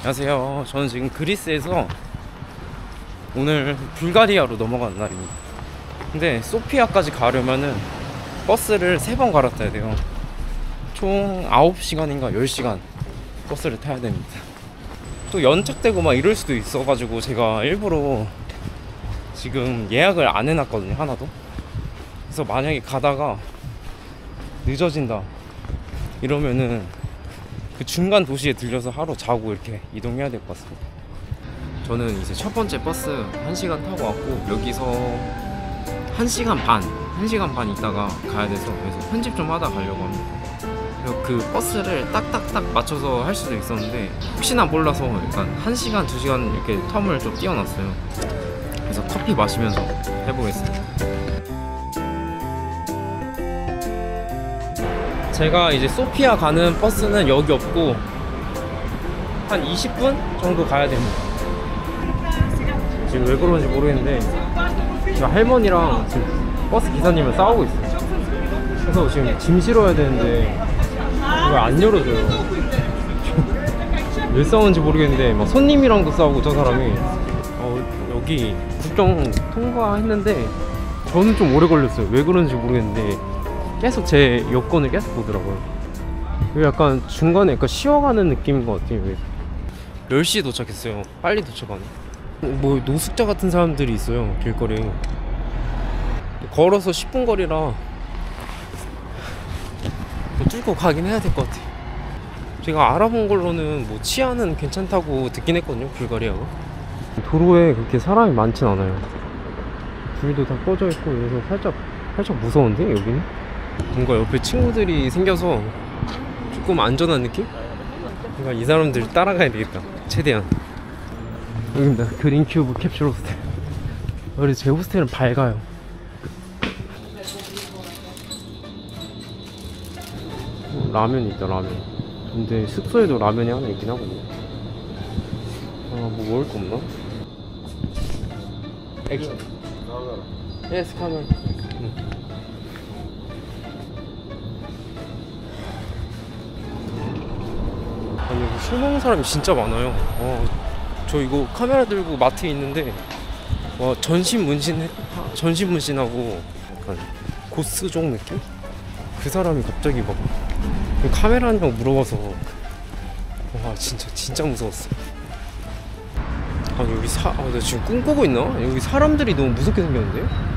안녕하세요. 저는 지금 그리스에서 오늘 불가리아로 넘어가는 날입니다. 근데 소피아까지 가려면은 버스를 3번 갈아타야 돼요. 총 9시간인가 10시간 버스를 타야 됩니다. 또 연착되고 막 이럴 수도 있어가지고 제가 일부러 지금 예약을 안 해놨거든요, 하나도. 그래서 만약에 가다가 늦어진다 이러면은 그 중간 도시에 들려서 하루 자고 이렇게 이동해야 될 것 같습니다. 저는 이제 첫 번째 버스 1시간 타고 왔고, 여기서 1시간 반 있다가 가야 돼서, 그래서 편집 좀 하다 가려고 합니다. 그리고 그 버스를 딱딱딱 맞춰서 할 수도 있었는데 혹시나 몰라서 약간 1시간, 2시간 이렇게 텀을 좀 띄워놨어요. 그래서 커피 마시면서 해보겠습니다. 제가 이제 소피아 가는 버스는 여기 없고 한 20분 정도 가야 됩니다. 지금 왜 그런지 모르겠는데 제가 할머니랑 지금 버스 기사님을 싸우고 있어요. 그래서 지금 짐 실어야 되는데 왜 안 열어줘요. 왜 싸우는지 모르겠는데 막 손님이랑도 싸우고, 저 사람이. 여기 국경 통과했는데 저는 좀 오래 걸렸어요. 왜 그런지 모르겠는데 계속 제 여권을 계속 보더라고요. 약간 중간에 약간 쉬어가는 느낌인 것 같아요. 10시에 도착했어요. 빨리 도착하네. 뭐 노숙자 같은 사람들이 있어요, 길거리에. 걸어서 10분 거리라 뭐 뚫고 가긴 해야 될 것 같아요. 제가 알아본 걸로는 뭐 치안은 괜찮다고 듣긴 했거든요, 불가리아가. 도로에 그렇게 사람이 많진 않아요. 불도 다 꺼져 있고, 그래서 살짝 무서운데 여기는? 뭔가 옆에 친구들이 생겨서 조금 안전한 느낌? 그러니까 이 사람들 따라가야 되겠다, 최대한. 여기입니다. 그린큐브 캡슐 호스텔. 그래서 제 호스텔은 밝아요. 라면이 있다, 라면. 근데 숙소에도 라면이 하나 있긴 하거든요. 뭐 먹을 거 없나? 액션. 예스, 카메라. 아니, 여기 술 먹는 사람이 진짜 많아요. 저 이거 카메라 들고 마트에 있는데 전신 문신하고 약간 고스족 느낌? 그 사람이 갑자기 막 카메라 하냐고 물어봐서 와, 진짜 무서웠어. 아니, 여기 나 지금 꿈꾸고 있나? 여기 사람들이 너무 무섭게 생겼는데?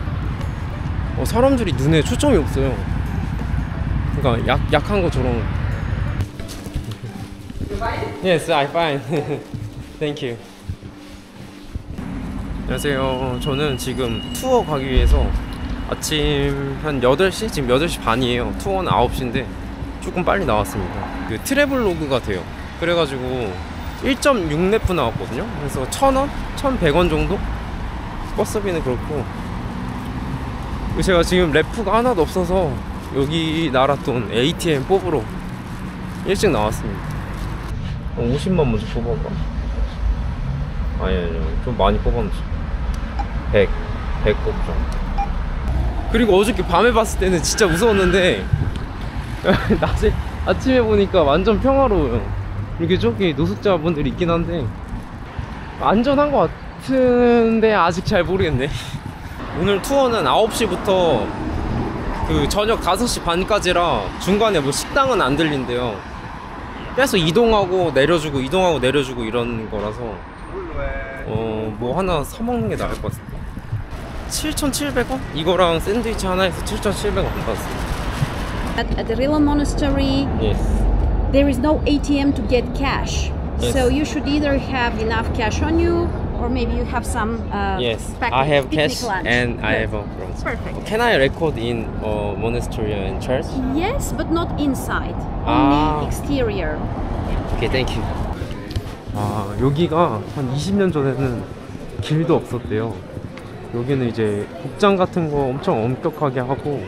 사람들이 눈에 초점이 없어요. 그러니까 약한 것처럼. Yes, I'm fine. Thank you. 안녕하세요. 저는 지금 투어 가기 위해서 아침 한 8시? 지금 8시 반이에요. 투어는 9시인데 조금 빨리 나왔습니다. 그 트래블로그 같아요. 그래가지고 1.6레프 나왔거든요. 그래서 1,000원? 1,100원 정도? 버스비는 그렇고, 제가 지금 레프가 하나도 없어서 여기 나라 돈 ATM 뽑으러 일찍 나왔습니다. 50만 먼저 뽑아봐. 아니, 좀 많이 뽑아놓자. 100 뽑자. 그리고 어저께 밤에 봤을 때는 진짜 무서웠는데 아침에 보니까 완전 평화로워요. 이렇게 저기 노숙자분들이 있긴 한데 안전한 것 같은데 아직 잘 모르겠네. 오늘 투어는 9시부터 그 저녁 5시 반까지라 중간에 뭐 식당은 안 들린대요. 계속 이동하고 내려주고 이런 거라서 뭐 하나 사먹는 게 나을 것 같습니다. 7,700원? 이거랑 샌드위치 하나에서 7,700원 받았습니다. At the Rila Monastery, Yes. there is no ATM to get cash. Yes. So you should either have enough cash on you, or maybe you have some Yes, packed I have picnic cash lunch. and I Good. have a bronze. Perfect. Can I record in monastery and church? Yes, but not inside. Ah. Only exterior. Okay, thank you. 여기가 한 20년 전에는 길도 없었대요. 여기는 이제 복장 같은 거 엄청 엄격하게 하고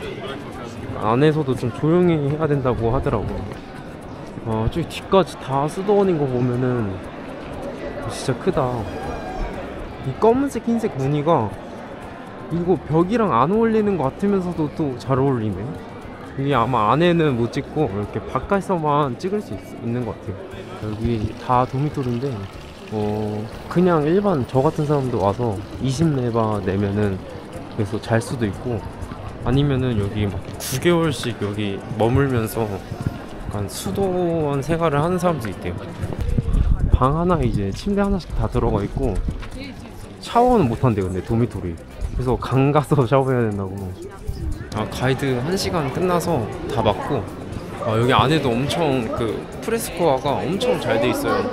안에서도 좀 조용히 해야 된다고 하더라고요. 저기 뒤까지 다 수도원인 거 보면은 진짜 크다. 이 검은색 흰색 무늬가 이거 벽이랑 안 어울리는 것 같으면서도 또 잘 어울리네. 이게 아마 안에는 못 찍고 이렇게 바깥에서만 찍을 수 있는 것 같아요. 여기 다 도미토리인데 그냥 일반 저 같은 사람도 와서 20레바 내면은 그래서 잘 수도 있고, 아니면은 여기 막 9개월씩 여기 머물면서 약간 수도원 생활을 하는 사람도 있대요. 방 하나 이제 침대 하나씩 다 들어가 있고, 샤워는 못 한대. 근데 도미토리 그래서 강 가서 샤워해야 된다고. 가이드 1시간 끝나서 다 맞고, 여기 안에도 엄청 그 프레스코아가 엄청 잘 돼 있어요.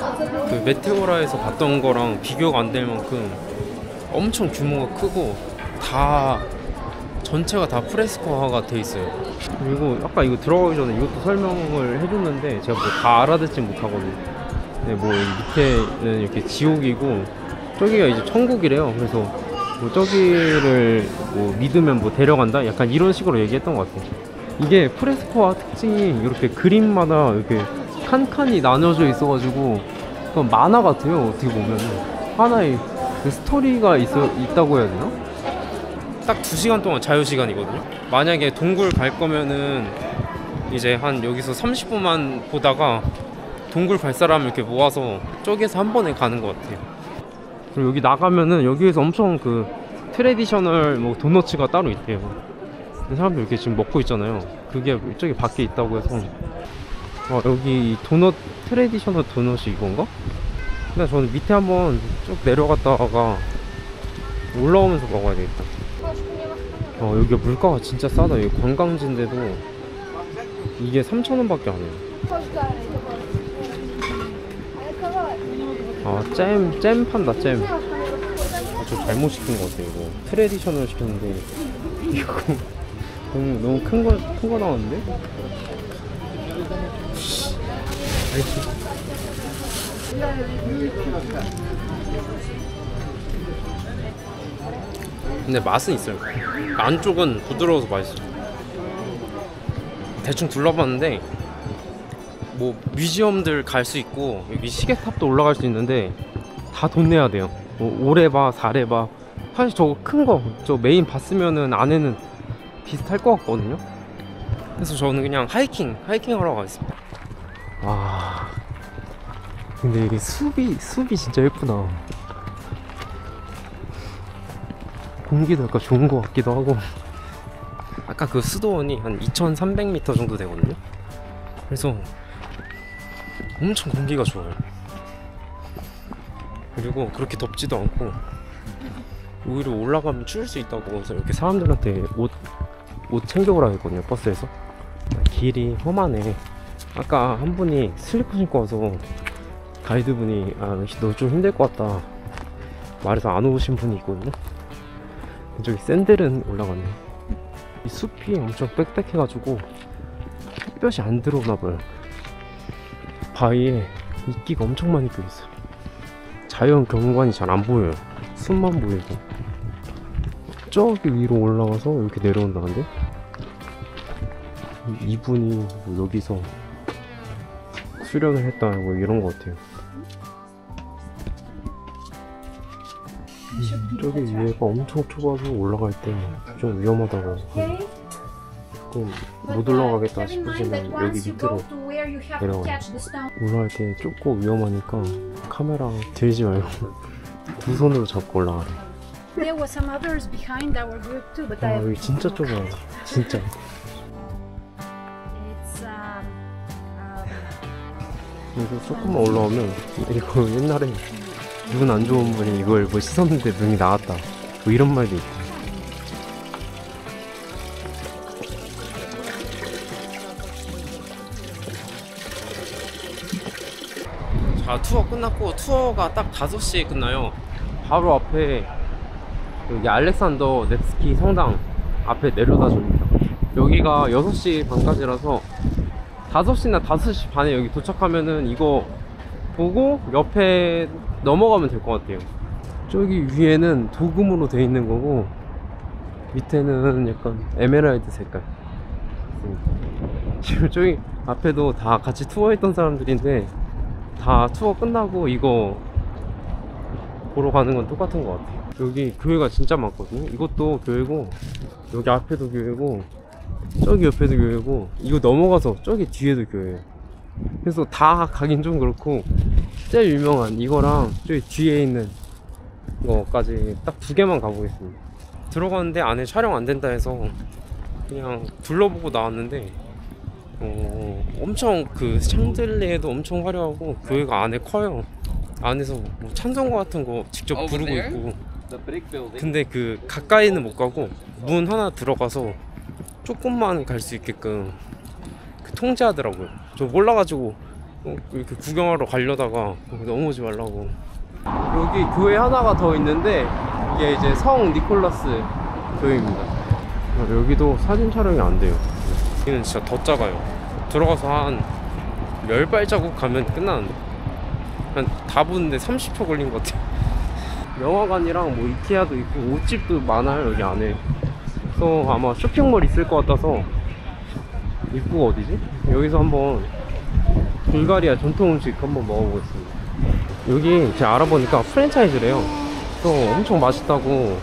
그 메테오라에서 봤던 거랑 비교가 안 될 만큼 엄청 규모가 크고, 다 전체가 다 프레스코아가 돼 있어요. 그리고 아까 이거 들어가기 전에 이것도 설명을 해줬는데 제가 뭐 다 알아듣지 못하거든요. 네, 뭐 밑에는 이렇게 지옥이고 저기가 이제 천국이래요. 그래서 뭐 저기를 뭐 믿으면 뭐 데려간다? 약간 이런 식으로 얘기했던 것 같아요. 이게 프레스코아 특징이 이렇게 그림마다 이렇게 칸칸이 나눠져 있어가지고 그건 만화 같아요. 어떻게 보면 하나의 그 스토리가 있다고 해야 되나? 딱 2시간 동안 자유시간이거든요. 만약에 동굴 갈 거면은 이제 한 여기서 30분만 보다가 동굴 갈 사람 이렇게 모아서 저기에서 한 번에 가는 것 같아요. 그리고 여기 나가면은 여기에서 엄청 그 트레디셔널 뭐 도너츠가 따로 있대요. 사람들 이렇게 지금 먹고 있잖아요. 그게 저기 밖에 있다고 해서 여기 도넛, 트레디셔널 도넛이 이건가? 근데 저는 밑에 한번 쭉 내려갔다가 올라오면서 먹어야 되겠다. 여기가 물가가 진짜 싸다. 여기 관광지인데도 이게 3,000원 밖에 안 해요. 잼 판다. 잼. 저 잘못 시킨 것 같아요. 이거 트레디셔널 시켰는데 이거 너무 큰 거 나왔는데? 근데 맛은 있어요. 안쪽은 부드러워서 맛있어요. 대충 둘러봤는데 뭐 뮤지엄들 갈 수 있고 여기 시계탑도 올라갈 수 있는데 다 돈 내야 돼요. 뭐 5레바, 4레바. 사실 저거 큰 거, 저 메인 봤으면은 안에는 비슷할 것 같거든요. 그래서 저는 그냥 하이킹 하러 가겠습니다. 근데 이게 숲이 진짜 예쁘다. 공기도 약간 좋은 것 같기도 하고. 아까 그 수도원이 한 2,300m 정도 되거든요. 그래서 엄청 공기가 좋아요. 그리고 그렇게 덥지도 않고, 오히려 올라가면 추울 수 있다고 해서 이렇게 사람들한테 옷 챙겨오라 했거든요, 버스에서. 길이 험하네. 아까 한 분이 슬리퍼 신고 와서 가이드분이 너 좀 힘들 것 같다 말해서 안 오신 분이 있거든요. 저기 샌들은 올라가네. 이 숲이 엄청 빽빽해가지고 햇볕이 안 들어오나봐요. 바위에 이끼가 엄청 많이 껴있어요. 자연 경관이 잘 안 보여요. 숲만 보이고. 저기 위로 올라가서 이렇게 내려온다는데, 이분이 뭐 여기서 수련을 했다 뭐 이런 것 같아요. 저기 위에가 엄청 좁아서 올라갈 때 좀 위험하다고. 조금 못 올라가겠다 싶으시면 여기 밑으로 내려가요. 올라갈 때 좁고 위험하니까 카메라 들지 말고 두 손으로 잡고 올라가래. 여기 진짜 좁아요. 진짜. 그래서 조금만 올라오면 이거 옛날에 눈 안 좋은 분이 이걸 뭐 씻었는데 눈이 나왔다 뭐 이런 말도 있고. 자, 투어 끝났고, 투어가 딱 5시에 끝나요. 바로 앞에 여기 알렉산더 넵스키 성당 앞에 내려다 줍니다. 여기가 6시 반까지라서 5시나 5시 반에 여기 도착하면은 이거 보고 옆에 넘어가면 될 것 같아요. 저기 위에는 도금으로 돼 있는 거고 밑에는 약간 에메랄드 색깔. 지금 저기 앞에도 다 같이 투어했던 사람들인데 다 투어 끝나고 이거 보러 가는 건 똑같은 것 같아요. 여기 교회가 진짜 많거든요. 이것도 교회고, 여기 앞에도 교회고, 저기 옆에도 교회고, 이거 넘어가서 저기 뒤에도 교회예요. 그래서 다 가긴 좀 그렇고 제일 유명한 이거랑 저기 뒤에 있는 거까지 딱 2개만 가보겠습니다. 들어갔는데 안에 촬영 안 된다 해서 그냥 둘러보고 나왔는데 엄청 그 샹들리에도 엄청 화려하고 교회가 안에 커요. 안에서 뭐 찬송가 같은 거 직접 부르고 있고. 근데 그 가까이는 못 가고 문 하나 들어가서 조금만 갈 수 있게끔 그 통제하더라고요. 저 몰라가지고 이렇게 구경하러 가려다가 넘어오지 말라고. 여기 교회 하나가 더 있는데 이게 이제 성 니콜라스 교회입니다. 여기도 사진 촬영이 안 돼요. 여기는 진짜 더 작아요. 들어가서 한 10발자국 가면 끝나는데 한 다 보는데 30초 걸린 것 같아요. 영화관이랑 뭐 이케아도 있고 옷집도 많아요 여기 안에. 그래서 아마 쇼핑몰 있을 것 같아서. 입구가 어디지? 여기서 한번 불가리아 전통 음식 한번 먹어보겠습니다. 여기 제가 알아보니까 프랜차이즈래요. 그래서 엄청 맛있다고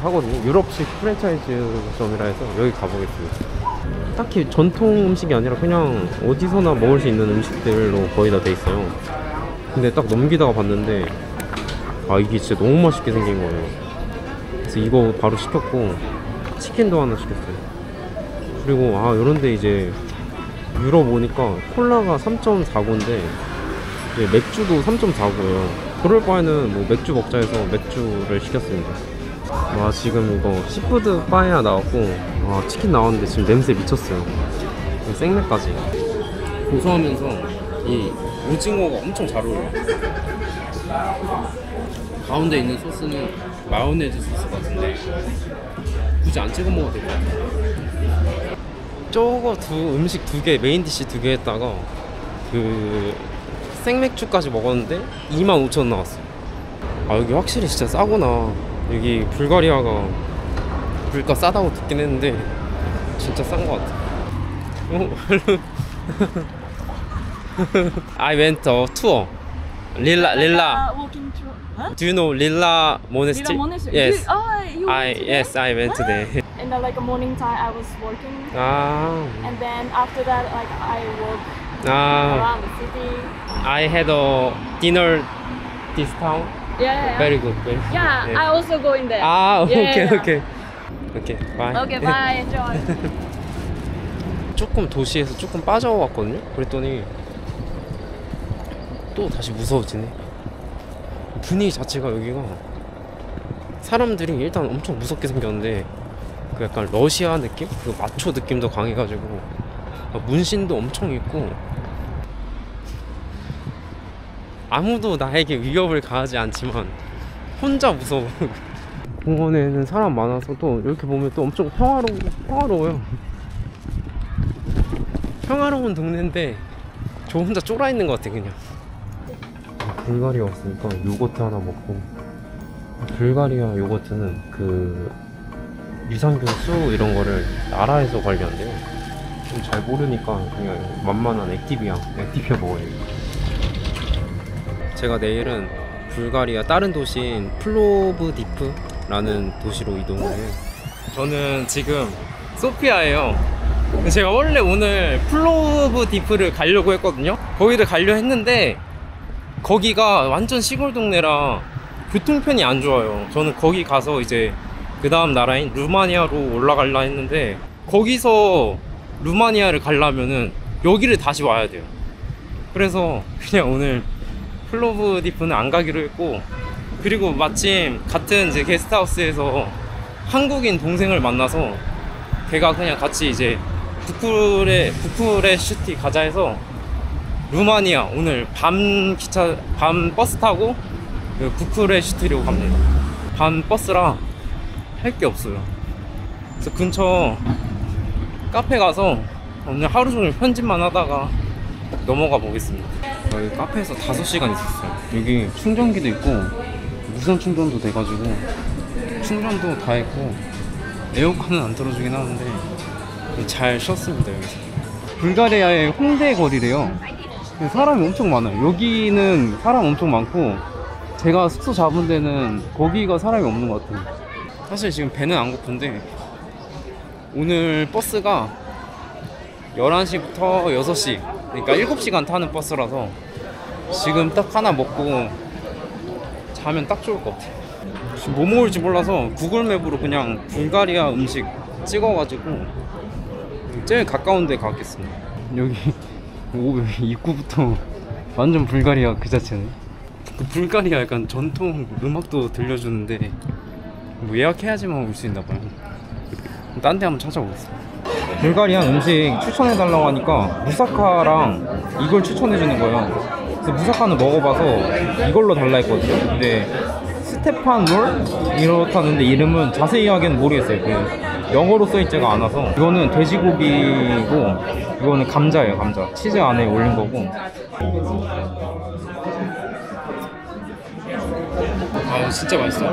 하거든요. 유럽식 프랜차이즈점이라 해서 여기 가보겠습니다. 딱히 전통 음식이 아니라 그냥 어디서나 먹을 수 있는 음식들로 거의 다 돼 있어요. 근데 딱 넘기다가 봤는데 이게 진짜 너무 맛있게 생긴 거예요. 그래서 이거 바로 시켰고 치킨도 하나 시켰어요. 그리고 요런데 이제 유럽 오니까 콜라가 3.49인데 이제 맥주도 3.49예요 그럴 바에는 뭐 맥주 먹자 해서 맥주를 시켰습니다. 지금 이거 시푸드 빠에야 나왔고 치킨 나왔는데 지금 냄새 미쳤어요. 생맥까지 고소하면서 이 오징어가 엄청 잘 어울려요. 가운데 있는 소스는 마요네즈 소스 같은데 굳이 안 찍어 먹어도 될 것 같아요. 저거 음식 2개, 메인 디시 2개 했다가 그 생맥주까지 먹었는데 25,000원 나왔어요. 여기 확실히 진짜 싸구나. 여기 불가리아가 물가 싸다고 듣긴 했는데 진짜 싼 것 같아. I went a tour. Lilla. Walking through. Huh? Do you know Lilla Monastery? Lilla Monastery. Yes. You went there? Yes, I went there. In the morning time, I was working, and then after that, I walked around the city. I had a dinner this town. Yeah. Very good. Yeah, I also go in there. Okay, yeah. okay. Okay, bye. Okay, bye. Enjoy. 조금 도시에서 조금 빠져왔거든요. 그랬더니 또 다시 무서워지네. 분위기 자체가 여기가 사람들이 일단 엄청 무섭게 생겼는데 그 약간 러시아 느낌? 그 마초 느낌도 강해가지고 문신도 엄청 있고 아무도 나에게 위협을 가하지 않지만 혼자 무서워. 공원에는 사람 많아서 또 이렇게 보면 또 엄청 평화로워요. 평화로운 동네인데 저 혼자 쫄아있는 것 같아 그냥. 불가리아 왔으니까 요거트 하나 먹고. 불가리아 요거트는 그 유산균 수 이런 거를 나라에서 관리한대요. 좀 잘 모르니까 그냥 만만한 액티비아 먹어야겠다. 제가 내일은 불가리아 다른 도시인 플로브디프라는 도시로 이동을 해요. 저는 지금 소피아예요. 제가 원래 오늘 플로브디프를 가려고 했거든요. 거기를 가려 했는데 거기가 완전 시골 동네라 교통편이 안 좋아요. 저는 거기 가서 이제 그 다음 나라인 루마니아로 올라가려 했는데 거기서 루마니아를 가려면은 여기를 다시 와야 돼요. 그래서 그냥 오늘 플로브디프는 안 가기로 했고, 그리고 마침 같은 이제 게스트하우스에서 한국인 동생을 만나서 걔가 그냥 같이 이제 부쿠레슈티 가자 해서 루마니아 오늘 밤 버스 타고 그 부쿠레슈티로 갑니다. 밤 버스라 할 게 없어요. 그래서 근처 카페 가서 오늘 하루 종일 편집만 하다가 넘어가 보겠습니다. 여기 카페에서 5시간 있었어요. 여기 충전기도 있고 무선 충전도 돼가지고 충전도 다 했고 에어컨은 안 틀어주긴 하는데 잘 쉬었습니다. 여기서 불가리아의 홍대 거리래요. 사람이 엄청 많아요. 여기는 사람 엄청 많고 제가 숙소 잡은 데는 거기가 사람이 없는 것 같아요. 사실 지금 배는 안 고픈데 오늘 버스가 11시부터 6시 그러니까 7시간 타는 버스라서 지금 딱 하나 먹고 자면 딱 좋을 것 같아. 지금 뭐 먹을지 몰라서 구글맵으로 그냥 불가리아 음식 찍어가지고 제일 가까운 데 가겠습니다. 여기 입구부터 완전 불가리아 그 자체네. 그 불가리아 약간 전통 음악도 들려주는데 뭐 예약해야지만 올 수 있나봐요. 딴 데 한번 찾아보겠습니다. 불가리아 음식 추천해달라고 하니까 무사카랑 이걸 추천해주는 거예요. 그래서 무사카는 먹어봐서 이걸로 달라 했거든요. 근데 스테판 롤? 이렇다는데 이름은 자세히하게는 모르겠어요. 그 영어로 써있지가 않아서. 이거는 돼지고기고 이거는 감자예요. 감자 치즈 안에 올린 거고. 아 진짜 맛있어.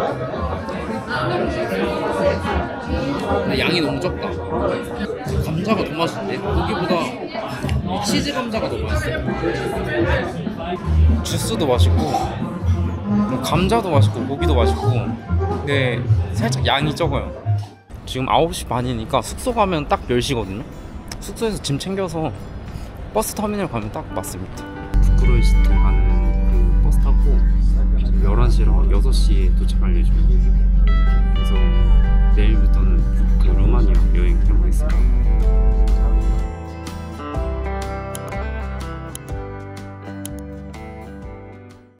근데 양이 너무 적다. 감자가 더 맛있는데? 고기보다 치즈 감자가 더 맛있어요. 주스도 맛있고 감자도 맛있고 고기도 맛있고, 근데 살짝 양이 적어요. 지금 9시 반이니까 숙소 가면 딱 10시거든요 숙소에서 짐 챙겨서 버스 터미널 가면 딱 맞습니다. 부크로이스트 가는 그 버스 타고 11시랑 6시에 도착할 예정입니다.